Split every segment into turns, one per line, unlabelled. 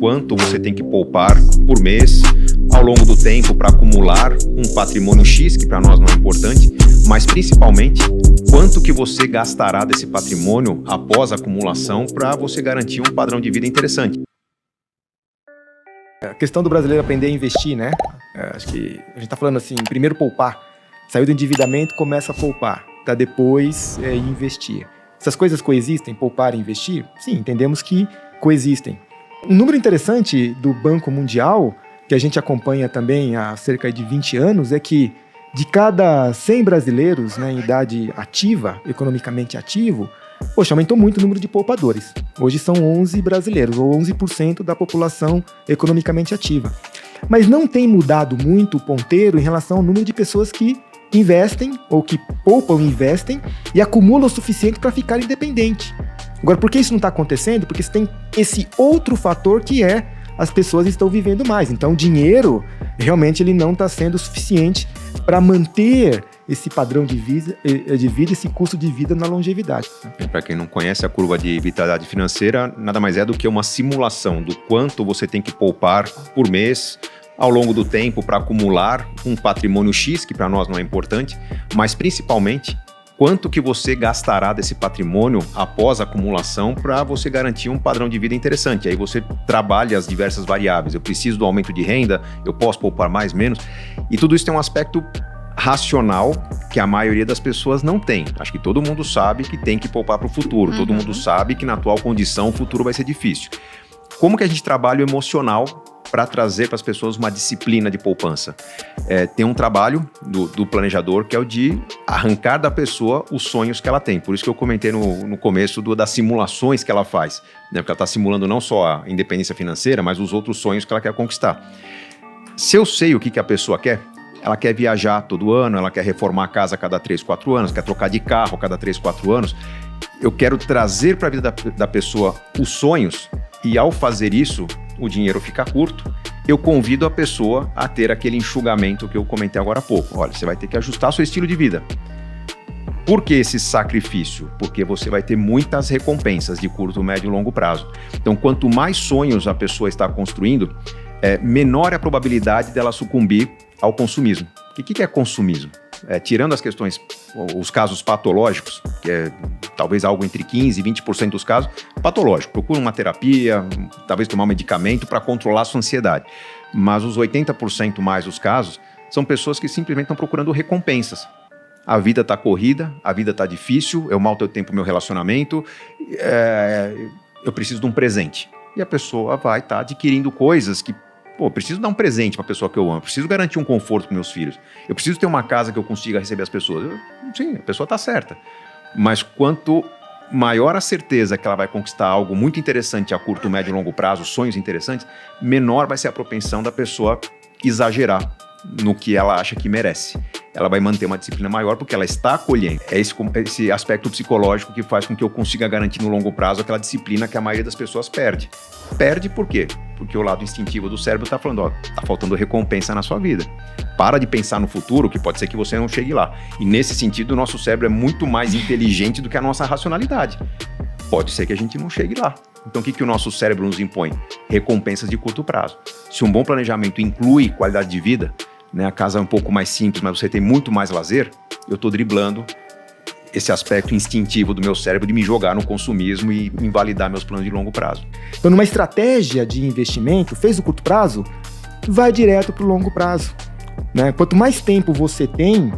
quanto você tem que poupar por mês, ao longo do tempo, para acumular um patrimônio X, que para nós não é importante, mas principalmente quanto que você gastará desse patrimônio após a acumulação para você garantir um padrão de vida interessante.
A questão do brasileiro aprender a investir, né? Acho que a gente está falando assim, primeiro poupar, saiu do endividamento, começa a poupar, para depois investir. Essas coisas coexistem, poupar e investir? Sim, entendemos que coexistem. Um número interessante do Banco Mundial, que a gente acompanha também há cerca de 20 anos, é que de cada 100 brasileiros, né, em idade ativa, economicamente ativo, aumentou muito o número de poupadores. Hoje são 11 brasileiros, ou 11% da população economicamente ativa. Mas não tem mudado muito o ponteiro em relação ao número de pessoas que investem, ou que poupam e investem, e acumulam o suficiente para ficar independente. Agora, por que isso não está acontecendo? Porque você tem esse outro fator que é as pessoas estão vivendo mais. Então, o dinheiro, realmente, ele não está sendo suficiente para manter esse padrão de vida, esse custo de vida na longevidade.
Para quem não conhece a curva de vitalidade financeira, nada mais é do que uma simulação do quanto você tem que poupar por mês, ao longo do tempo, para acumular um patrimônio X, que para nós não é importante, mas principalmente quanto que você gastará desse patrimônio após a acumulação para você garantir um padrão de vida interessante. Aí você trabalha as diversas variáveis. Eu preciso do aumento de renda, eu posso poupar mais, menos. E tudo isso tem um aspecto racional que a maioria das pessoas não tem. Acho que todo mundo sabe que tem que poupar para o futuro. Todo mundo sabe que na atual condição o futuro vai ser difícil. Como que a gente trabalha o emocional para trazer para as pessoas uma disciplina de poupança? Tem um trabalho do planejador que é o de arrancar da pessoa os sonhos que ela tem. Por isso que eu comentei no começo das simulações que ela faz, né? Porque ela está simulando não só a independência financeira, mas os outros sonhos que ela quer conquistar. Se eu sei o que a pessoa quer, ela quer viajar todo ano, ela quer reformar a casa a cada 3, 4 anos, quer trocar de carro a cada 3, 4 anos. Eu quero trazer para a vida da pessoa os sonhos e, ao fazer isso, o dinheiro fica curto. Eu convido a pessoa a ter aquele enxugamento que eu comentei agora há pouco. Olha, você vai ter que ajustar seu estilo de vida. Por que esse sacrifício? Porque você vai ter muitas recompensas de curto, médio e longo prazo. Então, quanto mais sonhos a pessoa está construindo, menor é a probabilidade dela sucumbir ao consumismo. O que é consumismo? Tirando as questões, os casos patológicos, que é talvez algo entre 15% e 20% dos casos, patológico. Procura uma terapia, talvez tomar um medicamento para controlar a sua ansiedade. Mas os 80% mais dos casos são pessoas que simplesmente estão procurando recompensas. A vida está corrida, a vida está difícil, eu mal tenho tempo no meu relacionamento, eu preciso de um presente. E a pessoa vai estar adquirindo coisas que, eu preciso dar um presente para a pessoa que eu amo, eu preciso garantir um conforto para meus filhos, eu preciso ter uma casa que eu consiga receber as pessoas. Sim, a pessoa está certa. Mas quanto maior a certeza que ela vai conquistar algo muito interessante a curto, médio e longo prazo, sonhos interessantes, menor vai ser a propensão da pessoa exagerar no que ela acha que merece. Ela vai manter uma disciplina maior porque ela está acolhendo. É esse aspecto psicológico que faz com que eu consiga garantir no longo prazo aquela disciplina que a maioria das pessoas perde. Perde por quê? Porque o lado instintivo do cérebro está falando, tá faltando recompensa na sua vida. Para de pensar no futuro, que pode ser que você não chegue lá. E nesse sentido, o nosso cérebro é muito mais inteligente do que a nossa racionalidade. Pode ser que a gente não chegue lá. Então, o que o nosso cérebro nos impõe? Recompensas de curto prazo. Se um bom planejamento inclui qualidade de vida, né, a casa é um pouco mais simples, mas você tem muito mais lazer, eu estou driblando esse aspecto instintivo do meu cérebro de me jogar no consumismo e invalidar meus planos de longo prazo.
Então, numa estratégia de investimento, fez o curto prazo, vai direto para o longo prazo, né? Quanto mais tempo você tem,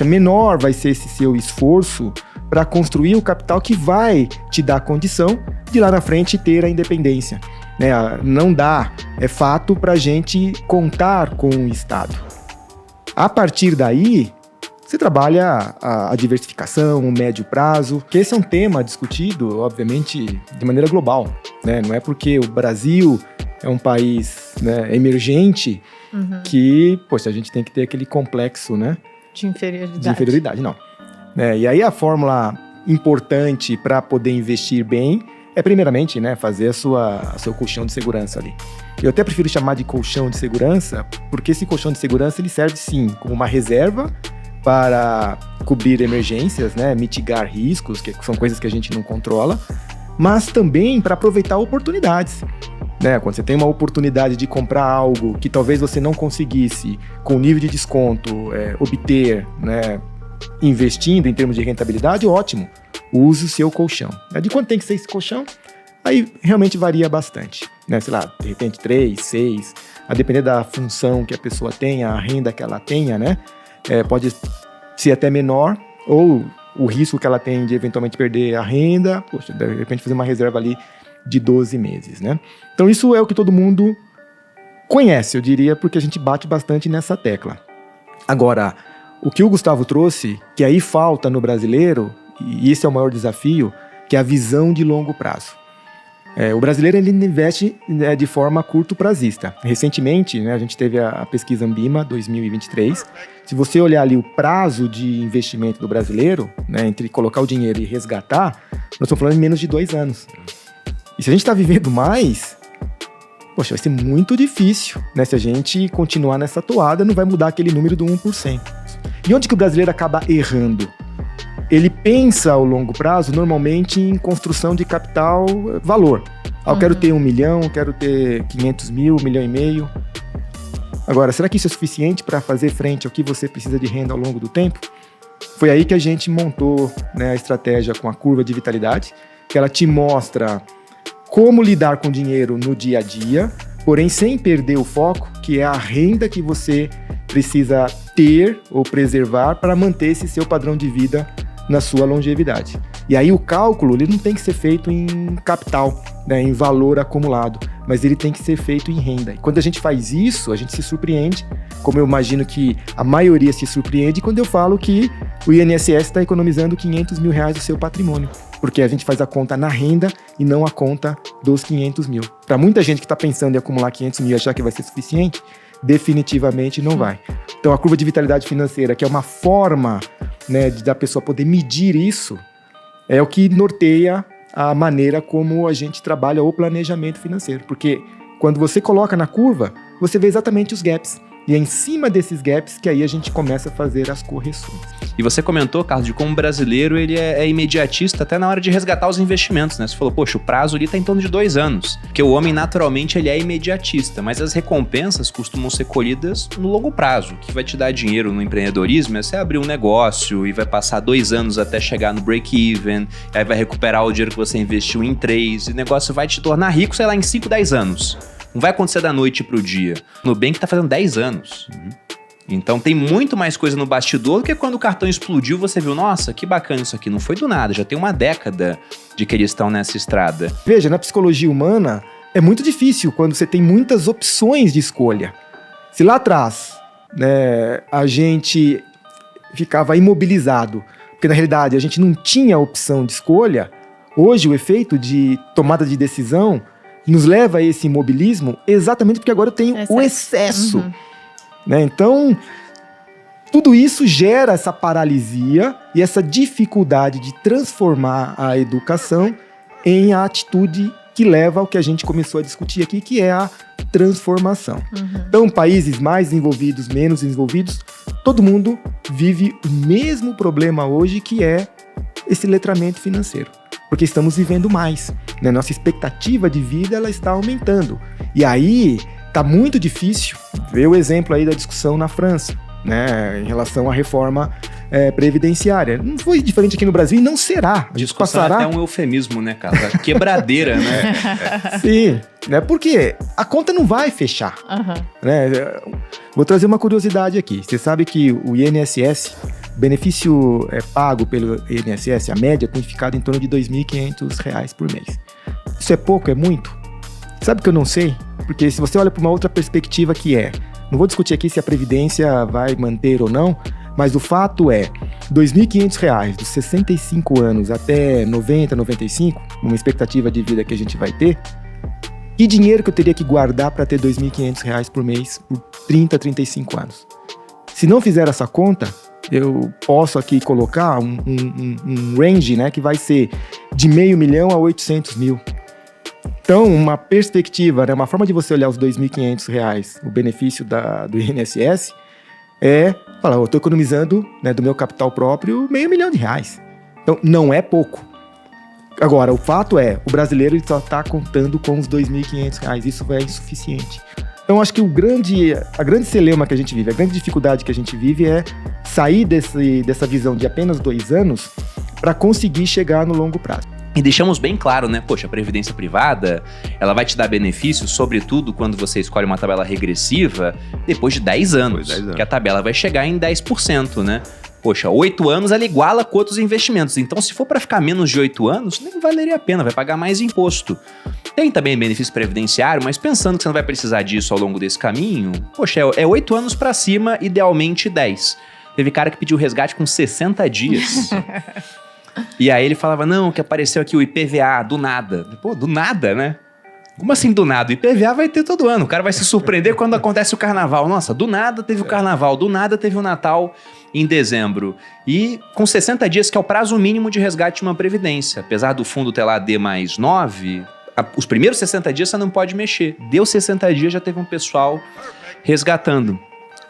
menor vai ser esse seu esforço para construir o capital que vai te dar condição de lá na frente ter a independência. Não dá, é fato para a gente contar com o Estado. A partir daí, você trabalha a diversificação, o médio prazo, que esse é um tema discutido, obviamente, de maneira global, né? Não é porque o Brasil é um país, né, emergente que, a gente tem que ter aquele complexo, né,
de inferioridade.
De inferioridade, não. E aí a fórmula importante para poder investir bem é, primeiramente, né, fazer seu colchão de segurança ali. Eu até prefiro chamar de colchão de segurança, porque esse colchão de segurança ele serve, sim, como uma reserva para cobrir emergências, né, mitigar riscos, que são coisas que a gente não controla, mas também para aproveitar oportunidades. né? Quando você tem uma oportunidade de comprar algo que talvez você não conseguisse, com nível de desconto, obter, né, investindo em termos de rentabilidade, ótimo. Use o seu colchão. De quanto tem que ser esse colchão? Aí realmente varia bastante, né? Sei lá, de repente 3, 6, a depender da função que a pessoa tenha, a renda que ela tenha, né? Pode ser até menor, ou o risco que ela tem de eventualmente perder a renda, poxa, de repente fazer uma reserva ali de 12 meses, né? Então isso é o que todo mundo conhece, eu diria, porque a gente bate bastante nessa tecla. Agora, o que o Gustavo trouxe, que aí falta no brasileiro, e esse é o maior desafio, que é a visão de longo prazo. O brasileiro ele investe de forma curto-prazista. Recentemente, né, a gente teve a pesquisa Ambima 2023. Se você olhar ali o prazo de investimento do brasileiro, né, entre colocar o dinheiro e resgatar, nós estamos falando em menos de 2 anos. E se a gente está vivendo mais, poxa, vai ser muito difícil, né? Se a gente continuar nessa toada, não vai mudar aquele número do 1%. E onde que o brasileiro acaba errando? Ele pensa ao longo prazo, normalmente, em construção de capital valor. Eu quero ter 1 milhão, quero ter 500 mil, 1,5 milhão. Agora, será que isso é suficiente para fazer frente ao que você precisa de renda ao longo do tempo? Foi aí que a gente montou, né, a estratégia com a curva de vitalidade, que ela te mostra como lidar com dinheiro no dia a dia, porém sem perder o foco, que é a renda que você precisa ter ou preservar para manter esse seu padrão de vida na sua longevidade. E aí o cálculo ele não tem que ser feito em capital, né, em valor acumulado, mas ele tem que ser feito em renda. E quando a gente faz isso, a gente se surpreende, como eu imagino que a maioria se surpreende quando eu falo que o INSS está economizando 500 mil reais do seu patrimônio, porque a gente faz a conta na renda e não a conta dos 500 mil. Para muita gente que está pensando em acumular 500 mil e achar que vai ser suficiente, definitivamente não vai. Então a curva de vitalidade financeira, que é uma forma, né, da pessoa poder medir isso, é o que norteia a maneira como a gente trabalha o planejamento financeiro. Porque quando você coloca na curva, você vê exatamente os gaps. E é em cima desses gaps que aí a gente começa a fazer as correções.
E você comentou, Carlos, de como o brasileiro ele é imediatista até na hora de resgatar os investimentos, né? Você falou, poxa, o prazo ali está em torno de 2 anos. Porque o homem, naturalmente, ele é imediatista. Mas as recompensas costumam ser colhidas no longo prazo. O que vai te dar dinheiro no empreendedorismo é você abrir um negócio e vai passar 2 anos até chegar no break-even, aí vai recuperar o dinheiro que você investiu em 3, e o negócio vai te tornar rico, sei lá, em 5, 10 anos. Não vai acontecer da noite pro dia. O Nubank tá fazendo 10 anos. Então tem muito mais coisa no bastidor do que quando o cartão explodiu, você viu, nossa, que bacana isso aqui. Não foi do nada, já tem uma década de que eles estão nessa estrada.
Veja, na psicologia humana, é muito difícil quando você tem muitas opções de escolha. Se lá atrás, né, a gente ficava imobilizado, porque na realidade a gente não tinha opção de escolha, hoje o efeito de tomada de decisão nos leva a esse imobilismo exatamente porque agora eu tenho o excesso. Né? Então, tudo isso gera essa paralisia e essa dificuldade de transformar a educação em a atitude que leva ao que a gente começou a discutir aqui, que é a transformação. Então, países mais desenvolvidos, menos desenvolvidos, todo mundo vive o mesmo problema hoje, que é esse letramento financeiro. Porque estamos vivendo mais, né? Nossa expectativa de vida ela está aumentando. E aí está muito difícil ver o exemplo aí da discussão na França, né? Em relação à reforma previdenciária. Não foi diferente aqui no Brasil e não será. A gente passará...
é até um eufemismo, né, cara? A quebradeira, né?
Sim, né? Porque a conta não vai fechar. Né? Vou trazer uma curiosidade aqui. Você sabe que o INSS, o benefício pago pelo INSS, a média tem ficado em torno de R$ 2.500 por mês. Isso é pouco? É muito? Sabe que eu não sei? Porque se você olha para uma outra perspectiva que não vou discutir aqui se a Previdência vai manter ou não, mas o fato é, R$ 2.500 dos 65 anos até 90, 95, uma expectativa de vida que a gente vai ter, que dinheiro que eu teria que guardar para ter R$ 2.500 por mês por 30, 35 anos? Se não fizer essa conta, eu posso aqui colocar um range, né, que vai ser de R$500 mil a R$800 mil. Então, uma perspectiva, né, uma forma de você olhar os R$ 2.500, o benefício do INSS, é falar, eu estou economizando, né, do meu capital próprio R$500 mil. Então, não é pouco. Agora, o fato é, o brasileiro ele só está contando com os R$ 2.500. Isso é insuficiente. Então, acho que a grande celeuma que a gente vive, a grande dificuldade que a gente vive é sair dessa visão de apenas 2 anos para conseguir chegar no longo prazo.
E deixamos bem claro, né? Poxa, a previdência privada, ela vai te dar benefícios, sobretudo quando você escolhe uma tabela regressiva, depois de 10 anos. Que a tabela vai chegar em 10%, né? Poxa, 8 anos ela iguala com outros investimentos. Então, se for para ficar menos de 8 anos, nem valeria a pena, vai pagar mais imposto. Tem também benefício previdenciário, mas pensando que você não vai precisar disso ao longo desse caminho, poxa, é 8 anos para cima, idealmente 10. Teve cara que pediu resgate com 60 dias. E aí ele falava, não, que apareceu aqui o IPVA, do nada. Pô, do nada, né? Como assim do nada? O IPVA vai ter todo ano. O cara vai se surpreender quando acontece o carnaval. Nossa, do nada teve o carnaval, do nada teve o Natal em dezembro. E com 60 dias, que é o prazo mínimo de resgate de uma previdência. Apesar do fundo ter lá D mais 9, os primeiros 60 dias você não pode mexer. Deu 60 dias, já teve um pessoal resgatando.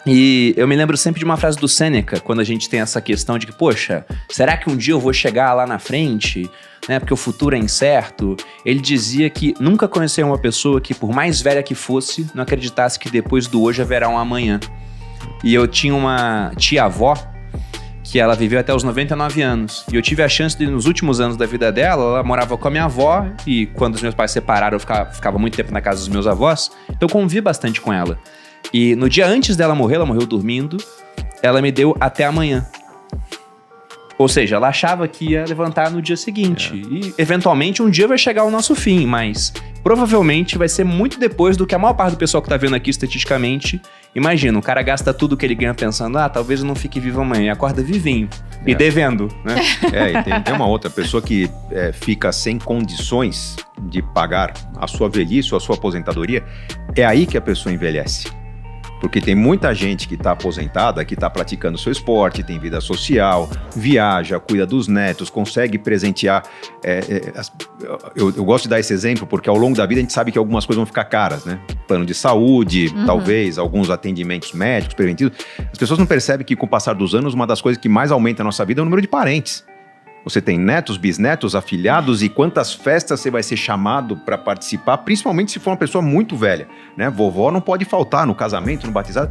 E eu me lembro sempre de uma frase do Sêneca, quando a gente tem essa questão de que, poxa, será que um dia eu vou chegar lá na frente? Né, porque o futuro é incerto. Ele dizia que nunca conheceu uma pessoa que, por mais velha que fosse, não acreditasse que depois do hoje haverá um amanhã. E eu tinha uma tia-avó que ela viveu até os 99 anos. E eu tive a chance de, nos últimos anos da vida dela, ela morava com a minha avó, e quando os meus pais se separaram, eu ficava muito tempo na casa dos meus avós, então eu convivi bastante com ela. E no dia antes dela morrer, ela morreu dormindo, ela me deu até amanhã. Ou seja, ela achava que ia levantar no dia seguinte. E, eventualmente, um dia vai chegar o nosso fim, mas provavelmente vai ser muito depois do que a maior parte do pessoal que tá vendo aqui estatisticamente imagina. O cara gasta tudo que ele ganha pensando, talvez eu não fique vivo amanhã. E acorda vivinho. E devendo, né?
E tem uma outra pessoa que fica sem condições de pagar a sua velhice ou a sua aposentadoria. É aí que a pessoa envelhece. Porque tem muita gente que está aposentada, que está praticando seu esporte, tem vida social, viaja, cuida dos netos, consegue presentear. Eu gosto de dar esse exemplo porque ao longo da vida a gente sabe que algumas coisas vão ficar caras, né? Plano de saúde, talvez, alguns atendimentos médicos preventivos. As pessoas não percebem que com o passar dos anos, uma das coisas que mais aumenta a nossa vida é o número de parentes. Você tem netos, bisnetos, afilhados e quantas festas você vai ser chamado para participar, principalmente se for uma pessoa muito velha, né? Vovó não pode faltar no casamento, no batizado.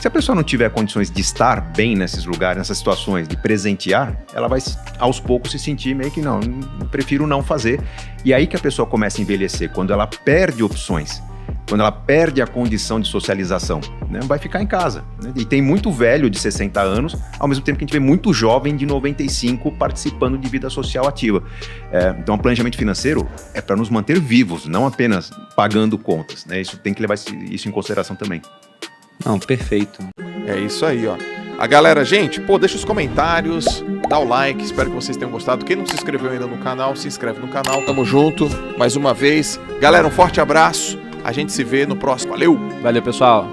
Se a pessoa não tiver condições de estar bem nesses lugares, nessas situações, de presentear, ela vai aos poucos se sentir meio que não, prefiro não fazer. E aí que a pessoa começa a envelhecer, quando ela perde opções. Quando ela perde a condição de socialização, né, vai ficar em casa. Né? E tem muito velho de 60 anos, ao mesmo tempo que a gente vê muito jovem de 95 participando de vida social ativa. Então, o planejamento financeiro é para nos manter vivos, não apenas pagando contas. Né? Isso tem que levar isso em consideração também.
Não, perfeito.
É isso aí, ó. A galera, gente, deixa os comentários, dá o like, espero que vocês tenham gostado. Quem não se inscreveu ainda no canal, se inscreve no canal. Tamo junto, mais uma vez. Galera, um forte abraço. A gente se vê no próximo. Valeu!
Valeu, pessoal!